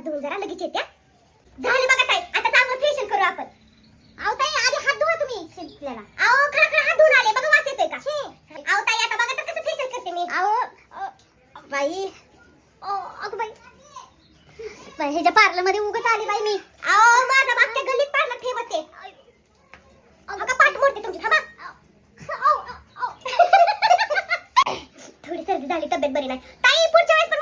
धुवून जरा लगेच येत्या. झाले बघा ताई, आता चांगलं फेशियल करू आपण. अहो ताई आधी हात धुवा तुम्ही शिकल्याला. अहो खरं हात धुवून आले बघा, वास येतोय का? अहो ताई आता बघा तर कसं फेशियल करते मी. अहो बाई, अगं बाई बाई, ह्याच्या पार्लर मध्ये उगाच आली बाई मी. अहो माझा मागच्या गल्लीत पार्लर फेमस आहे. अगं पाठ मोडते तुमची, थांबा. थोडी सर्दी झाली, तब्येत बरी नाही ताई. पुढच्या वेळेस पण